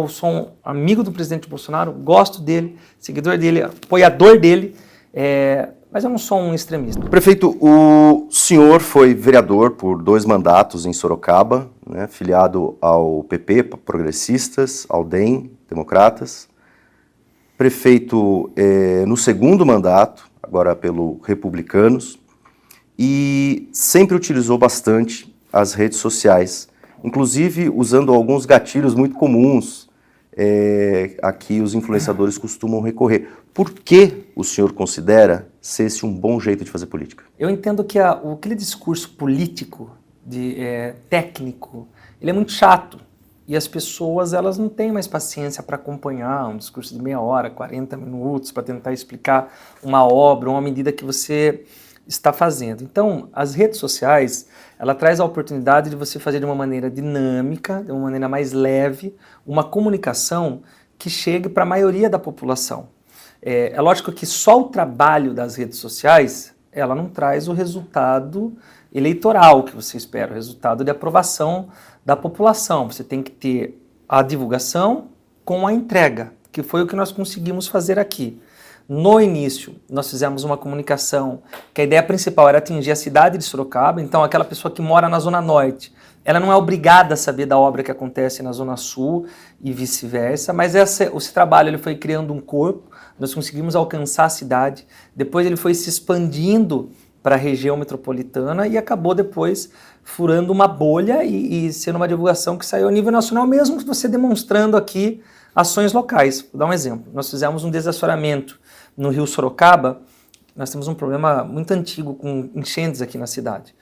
eu sou um amigo do presidente Bolsonaro, gosto dele, seguidor dele, apoiador dele, mas eu não sou um extremista. Prefeito, o senhor foi vereador por 2 mandatos em Sorocaba, né, filiado ao PP, Progressistas, ao DEM, Democratas. Prefeito no 2º mandato, agora pelo Republicanos, e sempre utilizou bastante as redes sociais, inclusive usando alguns gatilhos muito comuns a que os influenciadores costumam recorrer. Por que o senhor considera ser esse um bom jeito de fazer política? Eu entendo que aquele discurso político, técnico, ele é muito chato. E as pessoas, elas não têm mais paciência para acompanhar um discurso de meia hora, 40 minutos, para tentar explicar uma obra, uma medida que você está fazendo. Então, as redes sociais, ela traz a oportunidade de você fazer de uma maneira dinâmica, de uma maneira mais leve, uma comunicação que chegue para a maioria da população. É lógico que só o trabalho das redes sociais, ela não traz o resultado eleitoral que você espera, o resultado de aprovação da população. Você tem que ter a divulgação com a entrega, que foi o que nós conseguimos fazer aqui. No início, nós fizemos uma comunicação que a ideia principal era atingir a cidade de Sorocaba, então aquela pessoa que mora na Zona Norte, ela não é obrigada a saber da obra que acontece na Zona Sul e vice-versa, mas esse trabalho ele foi criando um corpo, nós conseguimos alcançar a cidade, depois ele foi se expandindo para a região metropolitana e acabou depois furando uma bolha e sendo uma divulgação que saiu a nível nacional, mesmo você demonstrando aqui ações locais. Vou dar um exemplo. Nós fizemos um desassoreamento no Rio Sorocaba. Nós temos um problema muito antigo com enchentes aqui na cidade.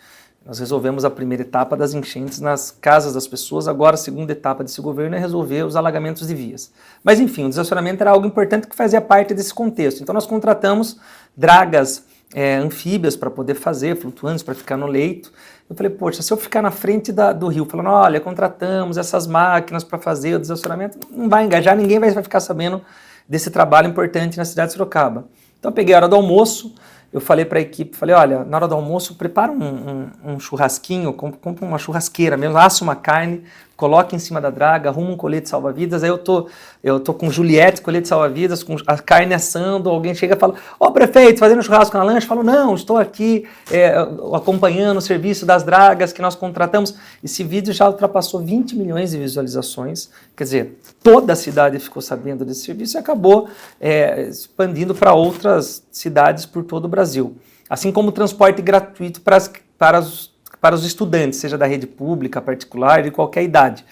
Nós resolvemos a primeira etapa das enchentes nas casas das pessoas, agora a segunda etapa desse governo é resolver os alagamentos de vias. Mas enfim, o desassoreamento era algo importante que fazia parte desse contexto. Então nós contratamos dragas anfíbias para poder fazer, flutuantes para ficar no leito. Eu falei, poxa, se eu ficar na frente do rio, falando, olha, contratamos essas máquinas para fazer o desassoreamento, não vai engajar, ninguém vai ficar sabendo desse trabalho importante na cidade de Sorocaba. Então eu peguei a hora do almoço, eu falei para a equipe, falei, olha, na hora do almoço, prepara um churrasquinho, compra uma churrasqueira mesmo, assa uma carne, coloca em cima da draga, arruma um colete salva-vidas, aí eu tô com Juliette, colete salva-vidas, com a carne assando, alguém chega e fala, ó, prefeito, fazendo churrasco na lancha, eu falo, não, estou aqui acompanhando o serviço das dragas que nós contratamos. Esse vídeo já ultrapassou 20 milhões de visualizações, quer dizer, toda a cidade ficou sabendo desse serviço e acabou expandindo para outras cidades por todo o Brasil. Assim como o transporte gratuito para os estudantes, seja da rede pública, particular, de qualquer idade.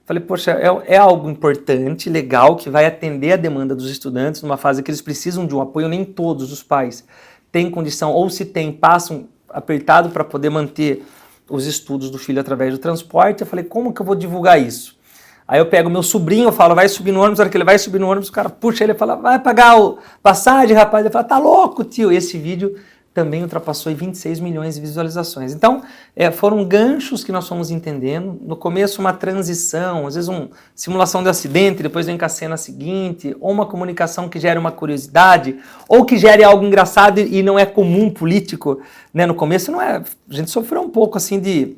Falei, poxa, é algo importante, legal, que vai atender a demanda dos estudantes numa fase que eles precisam de um apoio, nem todos os pais têm condição, ou se tem, passam apertado para poder manter os estudos do filho através do transporte. Eu falei, como que eu vou divulgar isso? Aí eu pego meu sobrinho, eu falo, vai subir no ônibus, na hora que ele vai subir no ônibus, o cara puxa ele e fala, vai pagar o passagem, rapaz. Ele fala, tá louco, tio. Esse vídeo também ultrapassou 26 milhões de visualizações. Então, foram ganchos que nós fomos entendendo. No começo, uma transição, às vezes uma simulação de acidente, depois vem com a cena seguinte, ou uma comunicação que gere uma curiosidade, ou que gere algo engraçado e não é comum político. Né? No começo, não é. A gente sofreu um pouco assim de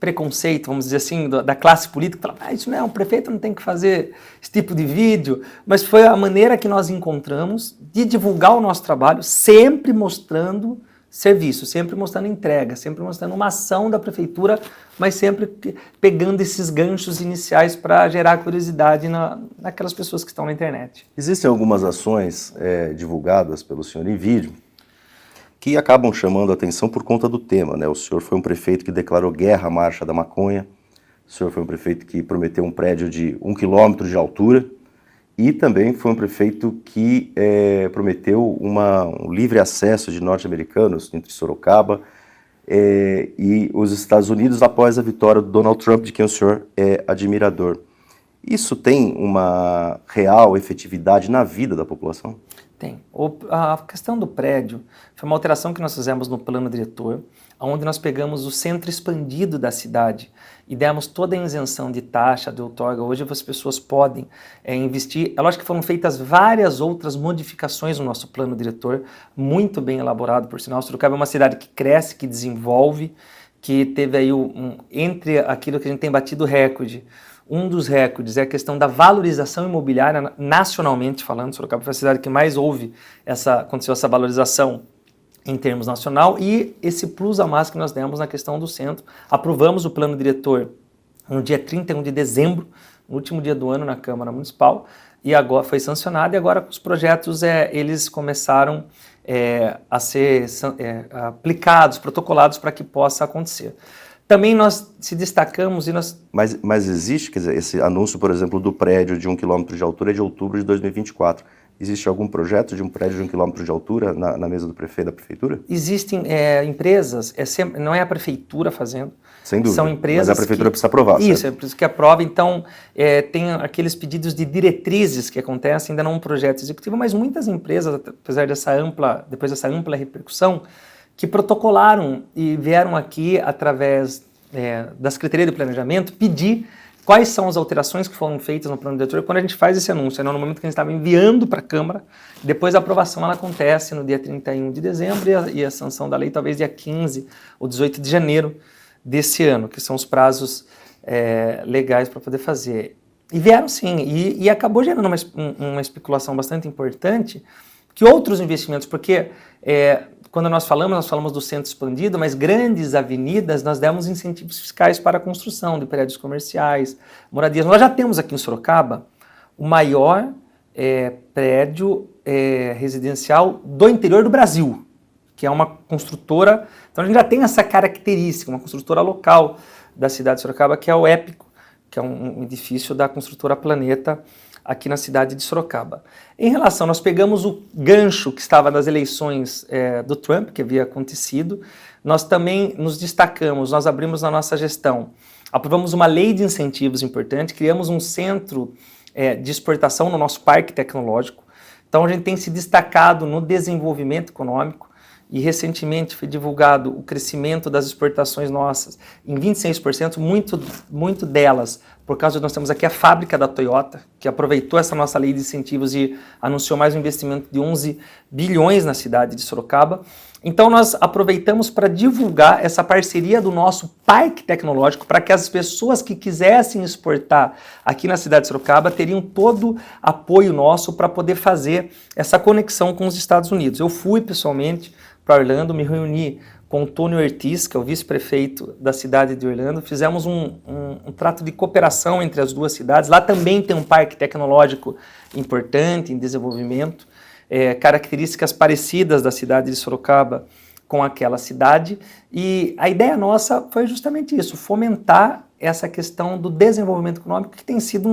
preconceito, vamos dizer assim, da classe política, falar, isso não é, um prefeito não tem que fazer esse tipo de vídeo, mas foi a maneira que nós encontramos de divulgar o nosso trabalho, sempre mostrando serviço, sempre mostrando entrega, sempre mostrando uma ação da prefeitura, mas sempre pegando esses ganchos iniciais para gerar curiosidade naquelas pessoas que estão na internet. Existem algumas ações divulgadas pelo senhor em vídeo que acabam chamando a atenção por conta do tema, né? O senhor foi um prefeito que declarou guerra à Marcha da Maconha, o senhor foi um prefeito que prometeu um prédio de 1 quilômetro de altura e também foi um prefeito que prometeu um livre acesso de norte-americanos entre Sorocaba e os Estados Unidos após a vitória do Donald Trump, de quem o senhor é admirador. Isso tem uma real efetividade na vida da população? Tem. A questão do prédio foi uma alteração que nós fizemos no plano diretor, onde nós pegamos o centro expandido da cidade e demos toda a isenção de taxa, de outorga. Hoje as pessoas podem investir. É lógico que foram feitas várias outras modificações no nosso plano diretor, muito bem elaborado, por sinal. Sorocaba é uma cidade que cresce, que desenvolve, que teve aí entre aquilo que a gente tem batido recorde, um dos recordes é a questão da valorização imobiliária nacionalmente falando. Sorocaba foi a cidade que mais aconteceu essa valorização em termos nacional, e esse plus a mais que nós demos na questão do centro. Aprovamos o plano diretor no dia 31 de dezembro, no último dia do ano na Câmara Municipal, e agora foi sancionado, e agora os projetos eles começaram a ser aplicados, protocolados para que possa acontecer. Também nós se destacamos e nós... Mas existe, quer dizer, esse anúncio, por exemplo, do prédio de 1 quilômetro de altura é de outubro de 2024. Existe algum projeto de um prédio de 1 quilômetro de altura na mesa do prefeito, da prefeitura? Existem empresas, não é a prefeitura fazendo. Sem dúvida, são empresas mas a prefeitura precisa aprovar. Isso, certo? é por isso que aprova. Então, tem aqueles pedidos de diretrizes que acontecem, ainda não um projeto executivo, mas muitas empresas, apesar depois dessa ampla repercussão, que protocolaram e vieram aqui, através da Secretaria de Planejamento, pedir quais são as alterações que foram feitas no plano diretor. Quando a gente faz esse anúncio, no momento que a gente estava enviando para a Câmara, depois a aprovação ela acontece no dia 31 de dezembro e a sanção da lei talvez dia 15 ou 18 de janeiro desse ano, que são os prazos legais para poder fazer. E vieram sim, e acabou gerando uma especulação bastante importante, que outros investimentos, porque quando nós falamos do centro expandido, mas grandes avenidas, nós demos incentivos fiscais para a construção de prédios comerciais, moradias. Nós já temos aqui em Sorocaba o maior prédio residencial do interior do Brasil, que é uma construtora. Então a gente já tem essa característica, uma construtora local da cidade de Sorocaba, que é o Épico, que é um edifício da construtora Planeta, aqui na cidade de Sorocaba. Em relação, nós pegamos o gancho que estava nas eleições do Trump, que havia acontecido, nós também nos destacamos, nós abrimos na nossa gestão, aprovamos uma lei de incentivos importante, criamos um centro de exportação no nosso parque tecnológico. Então a gente tem se destacado no desenvolvimento econômico, e recentemente foi divulgado o crescimento das exportações nossas em 26%, muito delas por causa de nós temos aqui a fábrica da Toyota, que aproveitou essa nossa lei de incentivos e anunciou mais um investimento de 11 bilhões na cidade de Sorocaba. Então nós aproveitamos para divulgar essa parceria do nosso parque tecnológico para que as pessoas que quisessem exportar aqui na cidade de Sorocaba teriam todo apoio nosso para poder fazer essa conexão com os Estados Unidos. Eu fui pessoalmente para Orlando, me reuni com o Tony Ortiz, que é o vice-prefeito da cidade de Orlando, fizemos um trato de cooperação entre as duas cidades. Lá também tem um parque tecnológico importante em desenvolvimento, características parecidas da cidade de Sorocaba com aquela cidade, e a ideia nossa foi justamente isso, fomentar essa questão do desenvolvimento econômico, que tem sido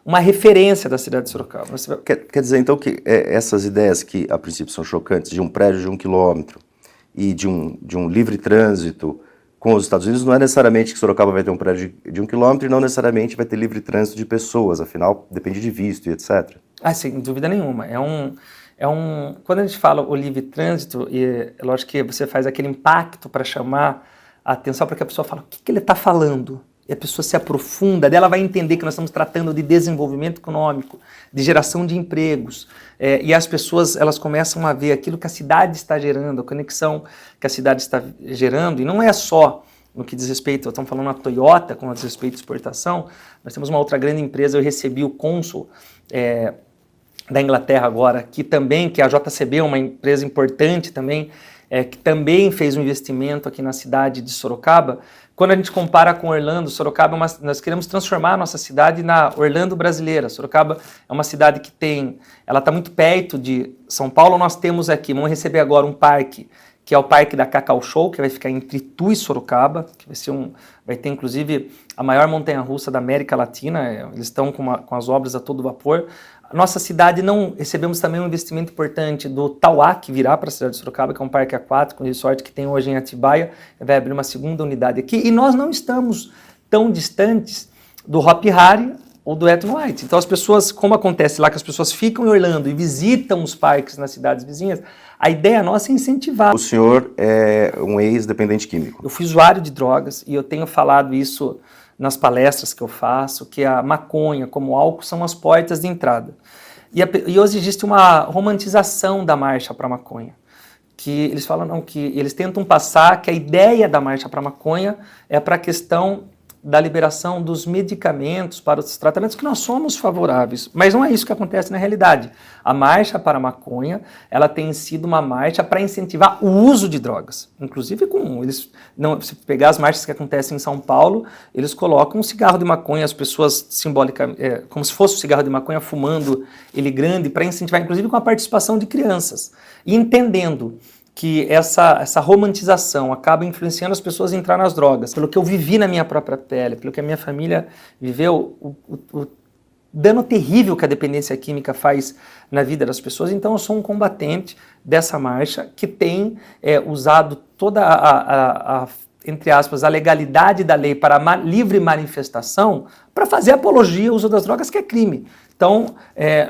uma referência da cidade de Sorocaba. Quer dizer, então, que essas ideias que a princípio são chocantes, de um prédio de 1 quilômetro e de um livre trânsito com os Estados Unidos, não é necessariamente que Sorocaba vai ter um prédio de 1 quilômetro e não necessariamente vai ter livre trânsito de pessoas, afinal, depende de visto e etc. Sem dúvida nenhuma. Quando a gente fala o livre trânsito, é lógico que você faz aquele impacto para chamar a atenção, para que a pessoa fala, o que ele está falando? E a pessoa se aprofunda, dela vai entender que nós estamos tratando de desenvolvimento econômico, de geração de empregos, e as pessoas elas começam a ver aquilo que a cidade está gerando, a conexão que a cidade está gerando, e não é só no que diz respeito, estamos falando a Toyota, com diz respeito à exportação, nós temos uma outra grande empresa, eu recebi o cônsul da Inglaterra agora, que é a JCB, uma empresa importante também, que também fez um investimento aqui na cidade de Sorocaba. Quando a gente compara com Orlando, Sorocaba, nós queremos transformar a nossa cidade na Orlando brasileira. Sorocaba é uma cidade que ela está muito perto de São Paulo. Nós temos aqui, vamos receber agora um parque, que é o Parque da Cacau Show, que vai ficar entre Itu e Sorocaba, que vai ter inclusive a maior montanha-russa da América Latina. Eles estão com as obras a todo vapor. Nossa cidade recebemos também um investimento importante do Tauá, que virá para a cidade de Sorocaba, que é um parque aquático, um resort que tem hoje em Atibaia, vai abrir uma segunda unidade aqui, e nós não estamos tão distantes do Hop Hari ou do Wet n White. Então as pessoas, como acontece lá, que as pessoas ficam em Orlando e visitam os parques nas cidades vizinhas, a ideia nossa é incentivar. O senhor é um ex-dependente químico. Eu fui usuário de drogas e eu tenho falado isso nas palestras que eu faço, que a maconha como álcool são as portas de entrada. E hoje existe uma romantização da marcha para a maconha, que eles falam não, que eles tentam passar que a ideia da Marcha para a Maconha é para a questão da liberação dos medicamentos para os tratamentos, que nós somos favoráveis, mas não é isso que acontece na realidade. A Marcha para a Maconha, ela tem sido uma marcha para incentivar o uso de drogas, inclusive se pegar as marchas que acontecem em São Paulo, eles colocam um cigarro de maconha, as pessoas simbolicamente, como se fosse um cigarro de maconha, fumando ele grande, para incentivar, inclusive com a participação de crianças, e entendendo que essa romantização acaba influenciando as pessoas a entrar nas drogas. Pelo que eu vivi na minha própria pele, pelo que a minha família viveu, o dano terrível que a dependência química faz na vida das pessoas. Então eu sou um combatente dessa marcha que tem usado toda entre aspas, a legalidade da lei para a livre manifestação para fazer apologia ao uso das drogas, que é crime. Então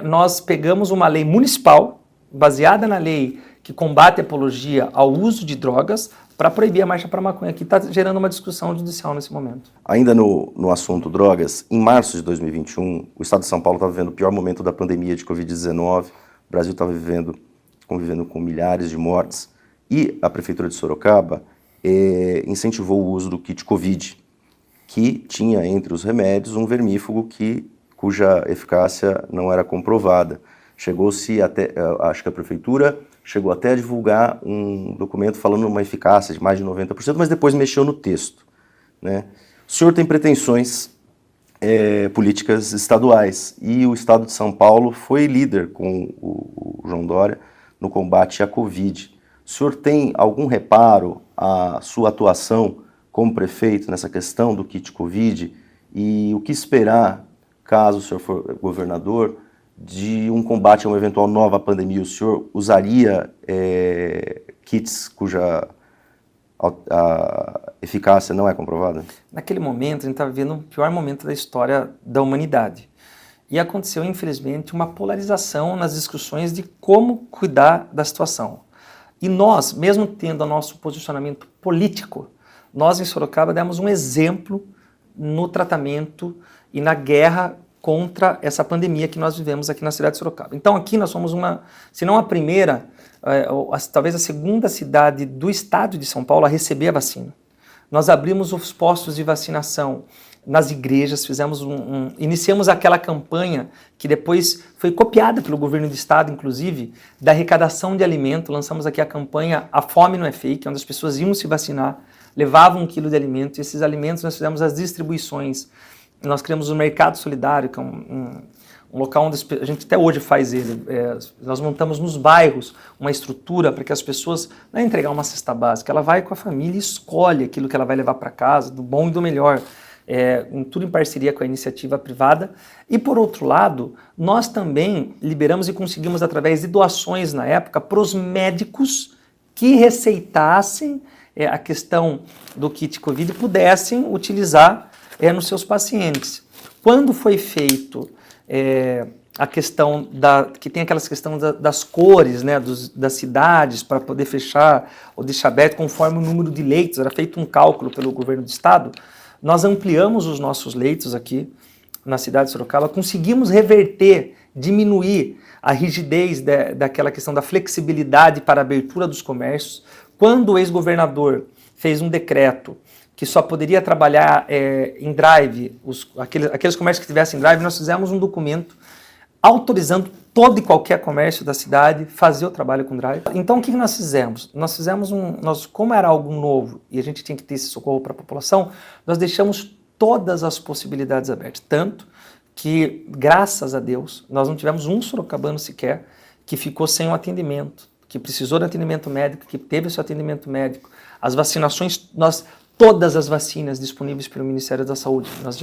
nós pegamos uma lei municipal, baseada na lei que combate a apologia ao uso de drogas, para proibir a Marcha para a Maconha, que está gerando uma discussão judicial nesse momento. Ainda no assunto drogas, em março de 2021, o estado de São Paulo estava vivendo o pior momento da pandemia de Covid-19, o Brasil estava convivendo com milhares de mortes, e a Prefeitura de Sorocaba incentivou o uso do kit Covid, que tinha entre os remédios um vermífugo cuja eficácia não era comprovada. Chegou-se até, acho que a Prefeitura chegou até a divulgar um documento falando uma eficácia de mais de 90%, mas depois mexeu no texto, né? O senhor tem pretensões políticas estaduais e o estado de São Paulo foi líder com o João Dória no combate à Covid. O senhor tem algum reparo à sua atuação como prefeito nessa questão do kit Covid e o que esperar, caso o senhor for governador, de um combate a uma eventual nova pandemia? O senhor usaria kits cuja a eficácia não é comprovada? Naquele momento, a gente estava vivendo o pior momento da história da humanidade. E aconteceu, infelizmente, uma polarização nas discussões de como cuidar da situação. E nós, mesmo tendo o nosso posicionamento político, nós em Sorocaba demos um exemplo no tratamento e na guerra contra essa pandemia que nós vivemos aqui na cidade de Sorocaba. Então aqui nós somos se não a primeira, talvez a segunda cidade do estado de São Paulo a receber a vacina. Nós abrimos os postos de vacinação nas igrejas, iniciamos aquela campanha que depois foi copiada pelo governo do estado, inclusive, da arrecadação de alimento. Lançamos aqui a campanha A Fome Não é Fake, onde as pessoas iam se vacinar, levavam 1 quilo de alimento, e esses alimentos nós fizemos as distribuições. Nós criamos o Mercado Solidário, que é um local onde a gente até hoje faz ele. Nós montamos nos bairros uma estrutura para que as pessoas, não é entregar uma cesta básica, ela vai com a família e escolhe aquilo que ela vai levar para casa, do bom e do melhor, tudo em parceria com a iniciativa privada. E por outro lado, nós também liberamos e conseguimos, através de doações na época, para os médicos que receitassem a questão do kit Covid e pudessem utilizar nos seus pacientes. Quando foi feito a questão que tem aquelas questões das cores, né, das cidades, para poder fechar ou deixar aberto conforme o número de leitos, era feito um cálculo pelo governo do estado, nós ampliamos os nossos leitos aqui na cidade de Sorocaba, conseguimos reverter, diminuir a rigidez daquela questão da flexibilidade para a abertura dos comércios. Quando o ex-governador fez um decreto que só poderia trabalhar em drive, aqueles comércios que tivessem drive, nós fizemos um documento autorizando todo e qualquer comércio da cidade fazer o trabalho com drive. Então o que nós fizemos? Nós fizemos como era algo novo e a gente tinha que ter esse socorro para a população, nós deixamos todas as possibilidades abertas, tanto que, graças a Deus, nós não tivemos um sorocabano sequer que ficou sem um atendimento, que precisou de atendimento médico, que teve o seu atendimento médico. As vacinações, todas as vacinas disponíveis pelo Ministério da Saúde, nós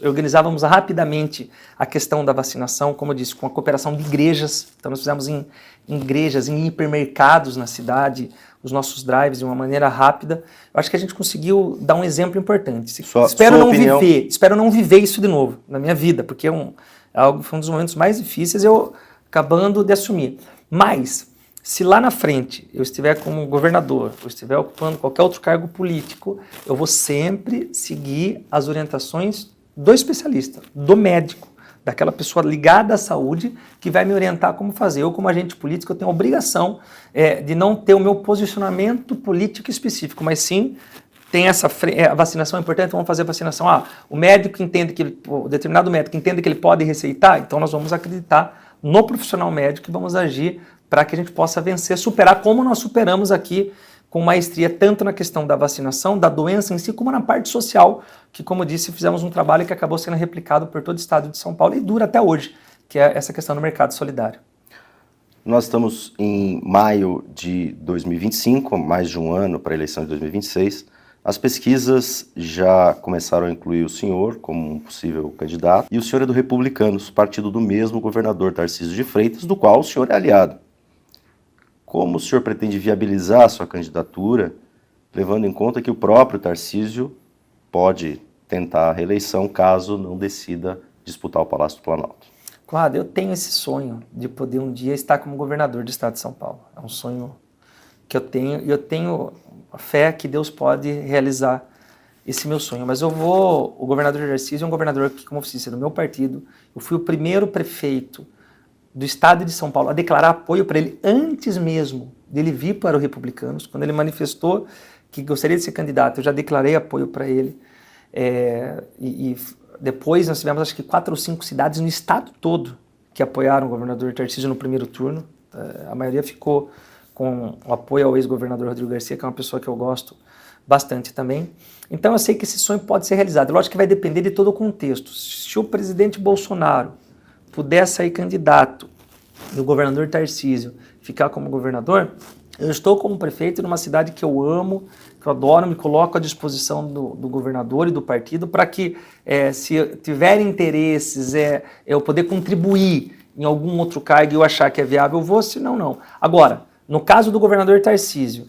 organizávamos rapidamente a questão da vacinação, como eu disse, com a cooperação de igrejas. Então nós fizemos em igrejas, em hipermercados na cidade, os nossos drives de uma maneira rápida. Eu acho que a gente conseguiu dar um exemplo importante. Espero não viver isso de novo na minha vida, porque foi um dos momentos mais difíceis eu acabando de assumir. Mas, se lá na frente eu estiver como governador, ou estiver ocupando qualquer outro cargo político, eu vou sempre seguir as orientações do especialista, do médico, daquela pessoa ligada à saúde que vai me orientar como fazer. Eu, como agente político, eu tenho a obrigação de não ter o meu posicionamento político específico, mas sim tem a vacinação é importante, vamos fazer a vacinação. O médico entende que o determinado médico entende que ele pode receitar, então nós vamos acreditar no profissional médico e vamos agir para que a gente possa vencer, superar como nós superamos aqui com maestria, tanto na questão da vacinação, da doença em si, como na parte social, que, como disse, fizemos um trabalho que acabou sendo replicado por todo o estado de São Paulo e dura até hoje, que é essa questão do mercado solidário. Nós estamos em maio de 2025, mais de um ano para a eleição de 2026. As pesquisas já começaram a incluir o senhor como um possível candidato, e o senhor é do Republicanos, partido do mesmo governador Tarcísio de Freitas, do qual o senhor é aliado. Como o senhor pretende viabilizar a sua candidatura, levando em conta que o próprio Tarcísio pode tentar a reeleição caso não decida disputar o Palácio do Planalto? Claro, eu tenho esse sonho de poder um dia estar como governador do estado de São Paulo. É um sonho que eu tenho, e eu tenho a fé que Deus pode realizar esse meu sonho. Mas o governador Tarcísio é um governador que, como eu disse, é do meu partido. Eu fui o primeiro prefeito do estado de São Paulo a declarar apoio para ele antes mesmo dele vir para o Republicanos. Quando ele manifestou que gostaria de ser candidato, eu já declarei apoio para ele. E depois nós tivemos acho que 4 ou 5 cidades no estado todo que apoiaram o governador Tarcísio no primeiro turno. A maioria ficou com o apoio ao ex-governador Rodrigo Garcia, que é uma pessoa que eu gosto bastante também. Então eu sei que esse sonho pode ser realizado. Lógico que vai depender de todo o contexto. Se o presidente Bolsonaro puder sair candidato e o governador Tarcísio ficar como governador, eu estou como prefeito numa cidade que eu amo, que eu adoro, me coloco à disposição do governador e do partido para que, se tiver interesses, eu poder contribuir em algum outro cargo e eu achar que é viável, eu vou, senão não. Agora, no caso do governador Tarcísio,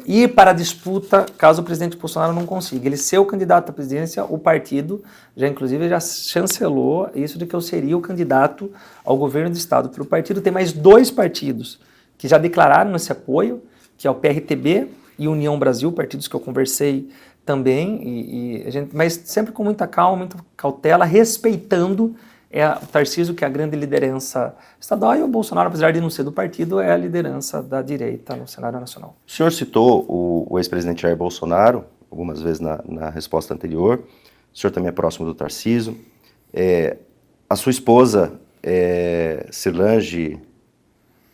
ir para a disputa, caso o presidente Bolsonaro não consiga, ele ser o candidato à presidência, o partido inclusive já chancelou isso de que eu seria o candidato ao governo do estado. Para o partido tem mais 2 partidos que já declararam esse apoio, que é o PRTB e União Brasil, partidos que eu conversei também, mas sempre com muita calma, muita cautela, respeitando o Tarcísio, que é a grande liderança estadual, e o Bolsonaro, apesar de não ser do partido, é a liderança da direita no cenário nacional. O senhor citou o ex-presidente Jair Bolsonaro, algumas vezes na resposta anterior. O senhor também é próximo do Tarcísio. A sua esposa, Cirlange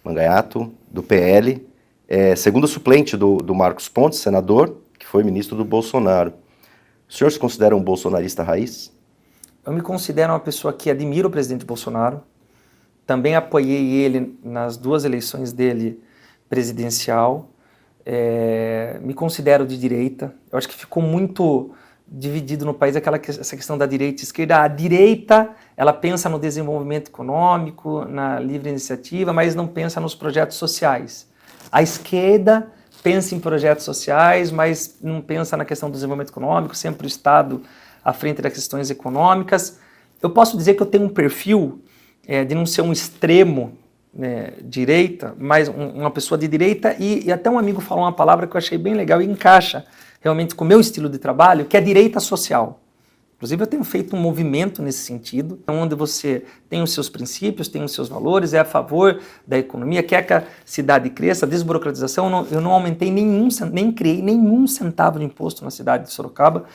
Mangayato, do PL, segunda suplente do Marcos Pontes, senador, que foi ministro do Bolsonaro. O senhor se considera um bolsonarista raiz? Eu me considero uma pessoa que admira o presidente Bolsonaro. Também apoiei ele nas 2 eleições dele presidencial. Me considero de direita. Eu acho que ficou muito dividido no país essa questão da direita e esquerda. A direita, ela pensa no desenvolvimento econômico, na livre iniciativa, mas não pensa nos projetos sociais. A esquerda pensa em projetos sociais, mas não pensa na questão do desenvolvimento econômico, sempre o Estado à frente das questões econômicas. Eu posso dizer que eu tenho um perfil de não ser um extremo direita, mas uma pessoa de direita, e até um amigo falou uma palavra que eu achei bem legal e encaixa realmente com o meu estilo de trabalho, que é direita social. Inclusive eu tenho feito um movimento nesse sentido, onde você tem os seus princípios, tem os seus valores, é a favor da economia, quer que a cidade cresça, a desburocratização. Eu não aumentei nem criei nenhum centavo de imposto na cidade de Sorocaba.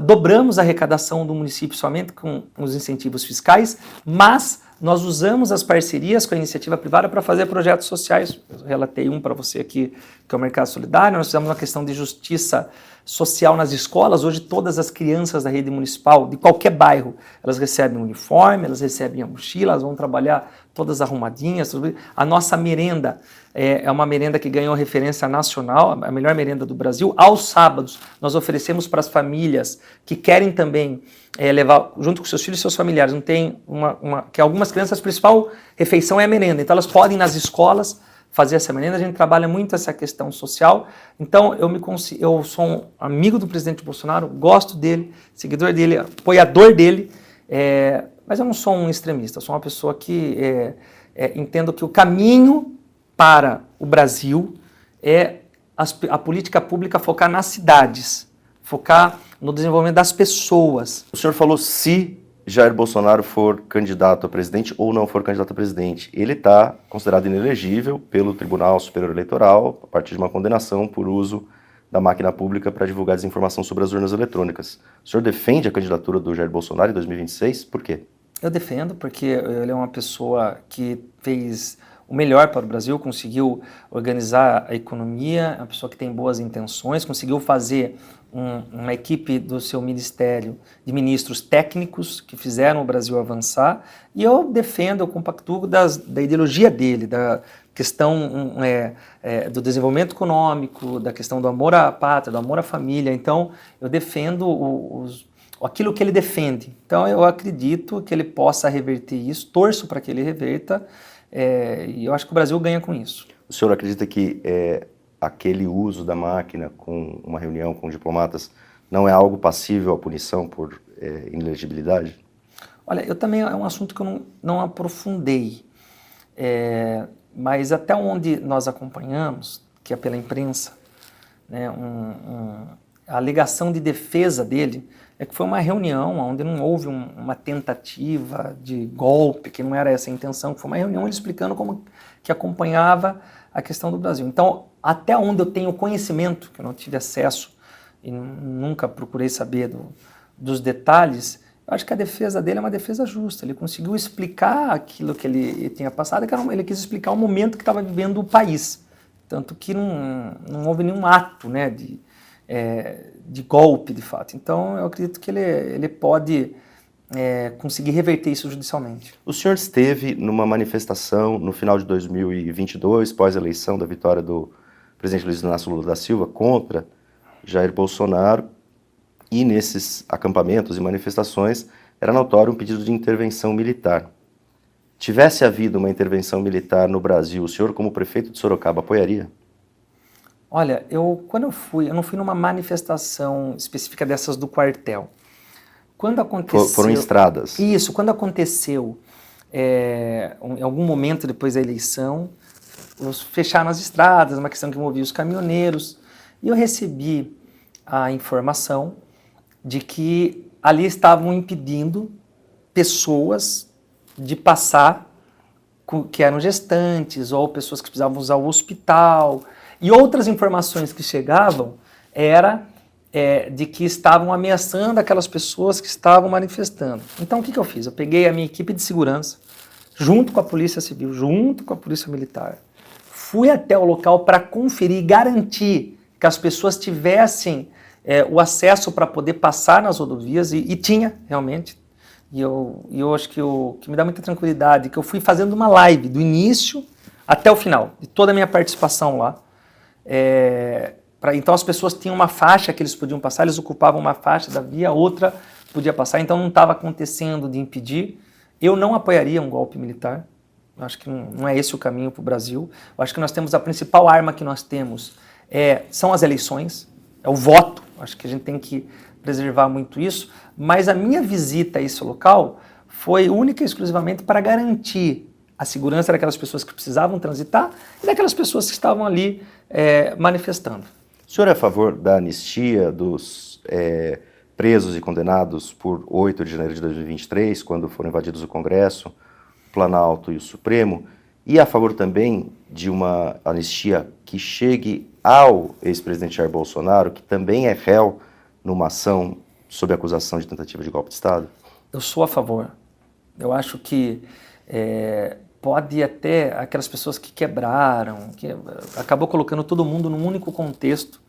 Dobramos a arrecadação do município somente com os incentivos fiscais, mas nós usamos as parcerias com a iniciativa privada para fazer projetos sociais. Eu relatei um para você aqui, que é o Mercado Solidário. Nós fizemos uma questão de justiça social nas escolas. Hoje todas as crianças da rede municipal, de qualquer bairro, elas recebem um uniforme, elas recebem a mochila, elas vão trabalhar todas arrumadinhas. A nossa merenda é uma merenda que ganhou referência nacional, a melhor merenda do Brasil. Aos sábados, nós oferecemos para as famílias que querem também levar junto com seus filhos e seus familiares. Não tem que algumas crianças, a principal refeição é a merenda, então elas podem ir nas escolas fazer essa merenda. A gente trabalha muito essa questão social. Então eu sou um amigo do presidente Bolsonaro, gosto dele, seguidor dele, apoiador dele, mas eu não sou um extremista, eu sou uma pessoa que entendo que o caminho para o Brasil é a política pública focar nas cidades, focar no desenvolvimento das pessoas. O senhor falou se Jair Bolsonaro for candidato a presidente ou não for candidato a presidente, ele está considerado inelegível pelo Tribunal Superior Eleitoral a partir de uma condenação por uso da máquina pública para divulgar desinformação sobre as urnas eletrônicas. O senhor defende a candidatura do Jair Bolsonaro em 2026? Por quê? Eu defendo porque ele é uma pessoa que fez o melhor para o Brasil, conseguiu organizar a economia, uma pessoa que tem boas intenções, conseguiu fazer uma equipe do seu ministério de ministros técnicos que fizeram o Brasil avançar, e eu defendo, eu compactuo da ideologia dele, da questão do desenvolvimento econômico, da questão do amor à pátria, do amor à família. Então eu defendo aquilo que ele defende. Então eu acredito que ele possa reverter isso, torço para que ele reverta, e eu acho que o Brasil ganha com isso. O senhor acredita que aquele uso da máquina com uma reunião com diplomatas não é algo passível à punição por inelegibilidade? Olha, eu também é um assunto que eu não aprofundei, mas até onde nós acompanhamos, que é pela imprensa, né, a alegação de defesa dele é que foi uma reunião onde não houve uma tentativa de golpe, que não era essa a intenção, que foi uma reunião ele explicando como que acompanhava a questão do Brasil. Então, até onde eu tenho conhecimento, que eu não tive acesso e nunca procurei saber dos detalhes, eu acho que a defesa dele é uma defesa justa. Ele conseguiu explicar aquilo que ele tinha passado, que ele quis explicar o momento que estava vivendo o país. Tanto que não houve nenhum ato, né, de golpe, de fato. Então, eu acredito que ele pode conseguir reverter isso judicialmente. O senhor esteve numa manifestação no final de 2022, pós a eleição da vitória do presidente Luiz Inácio Lula da Silva contra Jair Bolsonaro, e nesses acampamentos e manifestações era notório um pedido de intervenção militar. Tivesse havido uma intervenção militar no Brasil, o senhor, como prefeito de Sorocaba, apoiaria? Olha, quando eu não fui numa manifestação específica dessas do quartel. Quando aconteceu... Foram em estradas. Isso, quando aconteceu, em algum momento depois da eleição, fecharam as estradas, uma questão que envolvia os caminhoneiros, e eu recebi a informação de que ali estavam impedindo pessoas de passar, que eram gestantes, ou pessoas que precisavam usar o hospital. E outras informações que chegavam era de que estavam ameaçando aquelas pessoas que estavam manifestando. Então o que eu fiz? Eu peguei a minha equipe de segurança, junto com a Polícia Civil, junto com a Polícia Militar, fui até o local para conferir e garantir que as pessoas tivessem o acesso para poder passar nas rodovias, e tinha realmente. E eu acho que o que me dá muita tranquilidade, que eu fui fazendo uma live do início até o final, de toda a minha participação lá. Então as pessoas tinham uma faixa que eles podiam passar, eles ocupavam uma faixa da via, outra podia passar, então não estava acontecendo de impedir. Eu não apoiaria um golpe militar, eu acho que não é esse o caminho para o Brasil. Eu acho que nós temos a principal arma que nós temos, são as eleições, é o voto. Acho que a gente tem que preservar muito isso, mas a minha visita a esse local foi única e exclusivamente para garantir a segurança daquelas pessoas que precisavam transitar e daquelas pessoas que estavam ali manifestando. O senhor é a favor da anistia dos presos e condenados por 8 de janeiro de 2023, quando foram invadidos o Congresso, o Planalto e o Supremo, e a favor também de uma anistia que chegue ao ex-presidente Jair Bolsonaro, que também é réu numa ação sob acusação de tentativa de golpe de Estado? Eu sou a favor. Eu acho que pode até aquelas pessoas que quebraram, que acabou colocando todo mundo num único contexto,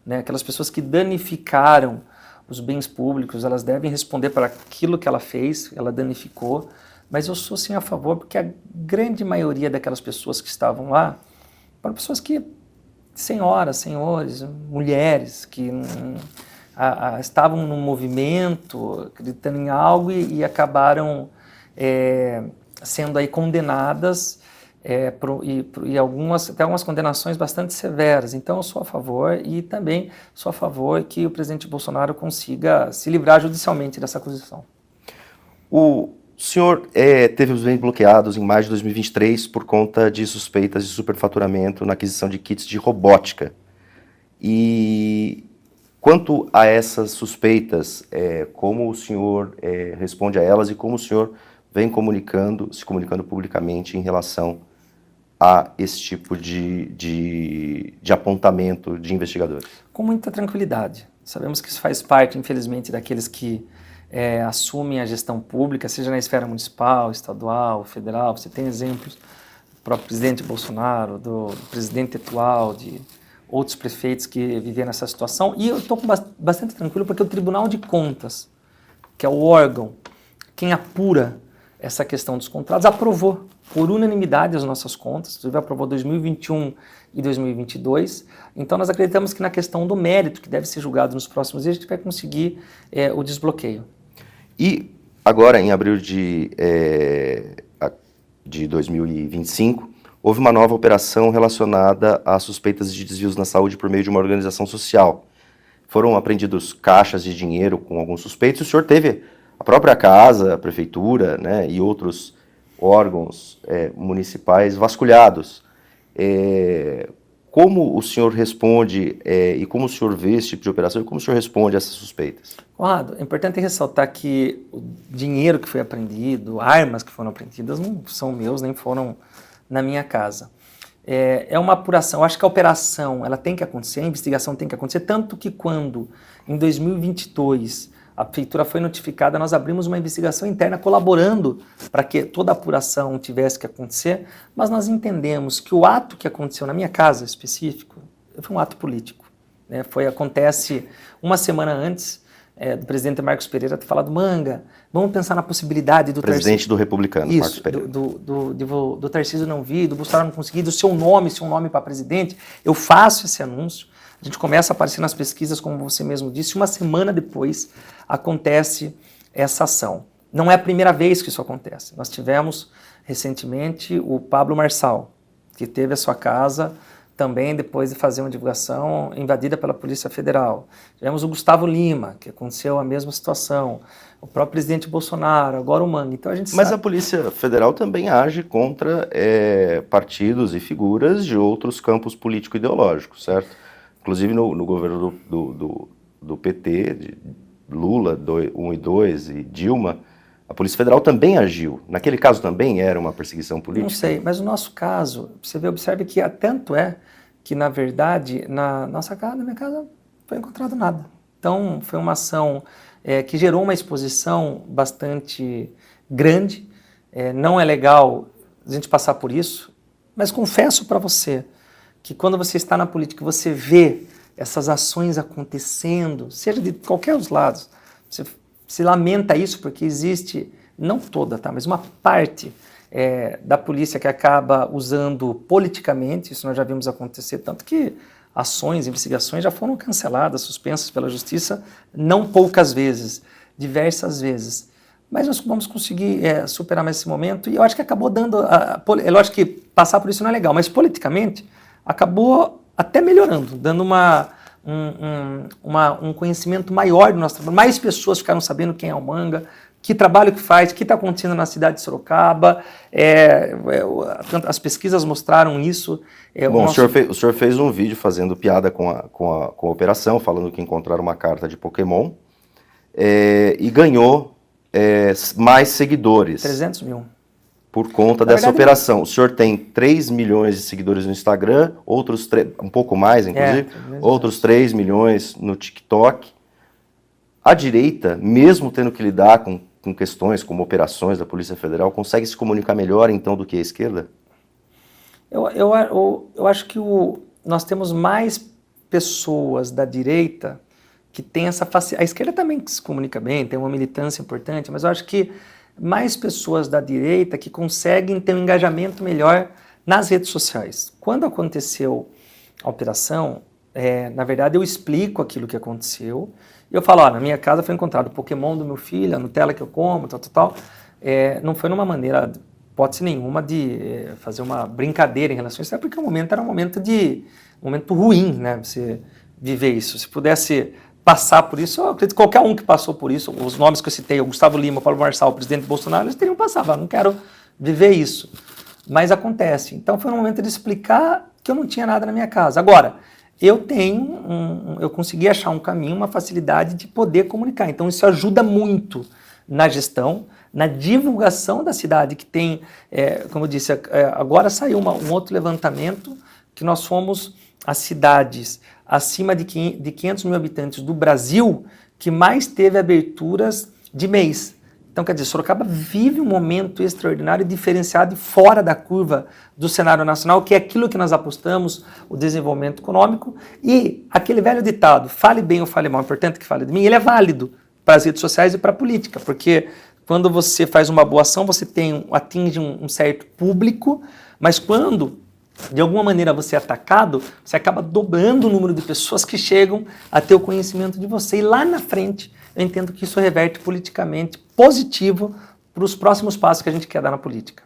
né? Aquelas pessoas que danificaram os bens públicos, elas devem responder por aquilo que ela fez, ela danificou, mas eu sou sim a favor, porque a grande maioria daquelas pessoas que estavam lá foram pessoas que, senhoras, senhores, mulheres, que estavam num movimento, acreditando em algo e acabaram sendo aí condenadas e até algumas condenações bastante severas. Então eu sou a favor, e também sou a favor que o presidente Bolsonaro consiga se livrar judicialmente dessa acusação. O senhor teve os bens bloqueados em maio de 2023 por conta de suspeitas de superfaturamento na aquisição de kits de robótica. E Quanto a essas suspeitas, como o senhor responde a elas e como o senhor vem se comunicando publicamente em relação a esse tipo de apontamento de investigadores? Com muita tranquilidade. Sabemos que isso faz parte, infelizmente, daqueles que assumem a gestão pública, seja na esfera municipal, estadual, federal. Você tem exemplos do próprio presidente Bolsonaro, do presidente atual, de outros prefeitos que viveram nessa situação. E eu estou bastante tranquilo porque o Tribunal de Contas, que é o órgão, quem apura essa questão dos contratos, aprovou por unanimidade as nossas contas, inclusive aprovou 2021 e 2022. Então nós acreditamos que na questão do mérito, que deve ser julgado nos próximos dias, a gente vai conseguir o desbloqueio. E agora, em abril de 2025, houve uma nova operação relacionada a suspeitas de desvios na saúde por meio de uma organização social. Foram apreendidos caixas de dinheiro com alguns suspeitos. O senhor teve a própria casa, a prefeitura, né, e outros órgãos municipais vasculhados. Como o senhor responde e como o senhor vê esse tipo de operação e como o senhor responde a essas suspeitas? Conrado, é importante ressaltar que o dinheiro que foi apreendido, armas que foram apreendidas, não são meus, nem foram na minha casa. É uma apuração, eu acho que a operação ela tem que acontecer, a investigação tem que acontecer, tanto que quando, em 2022, a prefeitura foi notificada, nós abrimos uma investigação interna colaborando para que toda a apuração tivesse que acontecer, mas nós entendemos que o ato que aconteceu na minha casa específico foi um ato político. Né? Acontece uma semana antes do presidente Marcos Pereira ter falado, Manga, vamos pensar na possibilidade do presidente do Republicano, isso, Marcos Pereira. do Tarcísio não vir, do Bolsonaro não conseguir, do seu nome para presidente. Eu faço esse anúncio, a gente começa a aparecer nas pesquisas, como você mesmo disse, uma semana depois acontece essa ação. Não é a primeira vez que isso acontece. Nós tivemos recentemente o Pablo Marçal, que teve a sua casa também depois de fazer uma divulgação invadida pela Polícia Federal. Tivemos o Gustavo Lima, que aconteceu a mesma situação. O próprio presidente Bolsonaro, agora o Manga. Então a gente Mas a Polícia Federal também age contra partidos e figuras de outros campos político-ideológicos, certo? Inclusive no governo do PT, de Lula 1 e 2 e Dilma, a Polícia Federal também agiu. Naquele caso também era uma perseguição política? Não sei, mas no nosso caso, observe que tanto que, na verdade, na minha casa, não foi encontrado nada. Então, foi uma ação que gerou uma exposição bastante grande. Não é legal a gente passar por isso, mas confesso para você que quando você está na política, você vê essas ações acontecendo, seja de qualquer dos lados, você se lamenta isso porque existe, não toda, tá, mas uma parte da polícia que acaba usando politicamente, isso nós já vimos acontecer, tanto que ações, investigações já foram canceladas, suspensas pela justiça, não poucas vezes, diversas vezes. Mas nós vamos conseguir superar mais esse momento, e eu acho que acabou dando, é lógico que passar por isso não é legal, mas politicamente acabou até melhorando, dando um conhecimento maior do nosso trabalho. Mais pessoas ficaram sabendo quem é o Manga, que trabalho que faz, o que está acontecendo na cidade de Sorocaba. As pesquisas mostraram isso. Bom, o senhor fez um vídeo fazendo piada com a operação, falando que encontraram uma carta de Pokémon e ganhou mais seguidores. 300 mil. Por conta dessa operação. O senhor tem 3 milhões de seguidores no Instagram, outros um pouco mais, inclusive, outros 3 milhões no TikTok. A direita, mesmo tendo que lidar com questões como operações da Polícia Federal, consegue se comunicar melhor, então, do que a esquerda? Eu acho que nós temos mais pessoas da direita que têm essa facilidade. A esquerda também se comunica bem, tem uma militância importante, mas eu acho que mais pessoas da direita que conseguem ter um engajamento melhor nas redes sociais. Quando aconteceu a operação, na verdade eu explico aquilo que aconteceu, e eu falo, na minha casa foi encontrado o Pokémon do meu filho, a Nutella que eu como, tal. Não foi numa maneira, hipótese nenhuma, de fazer uma brincadeira em relação a isso, até porque o momento era um momento ruim, né, você viver isso. Se pudesse passar por isso, eu acredito que qualquer um que passou por isso, os nomes que eu citei, o Gustavo Lima, o Paulo Marçal, o presidente Bolsonaro, eles teriam passado, eu não quero viver isso. Mas acontece. Então foi um momento de explicar que eu não tinha nada na minha casa. Agora, eu consegui achar um caminho, uma facilidade de poder comunicar. Então isso ajuda muito na gestão, na divulgação da cidade, que tem, como eu disse, agora saiu um outro levantamento, que nós fomos as cidades acima de 500 mil habitantes do Brasil que mais teve aberturas de mês. Então, quer dizer, Sorocaba vive um momento extraordinário e diferenciado e fora da curva do cenário nacional, que é aquilo que nós apostamos, o desenvolvimento econômico. E aquele velho ditado, fale bem ou fale mal, é importante que fale de mim, ele é válido para as redes sociais e para a política, porque quando você faz uma boa ação, você atinge um certo público, mas quando, de alguma maneira, você é atacado, você acaba dobrando o número de pessoas que chegam a ter o conhecimento de você. E lá na frente, eu entendo que isso reverte politicamente positivo para os próximos passos que a gente quer dar na política.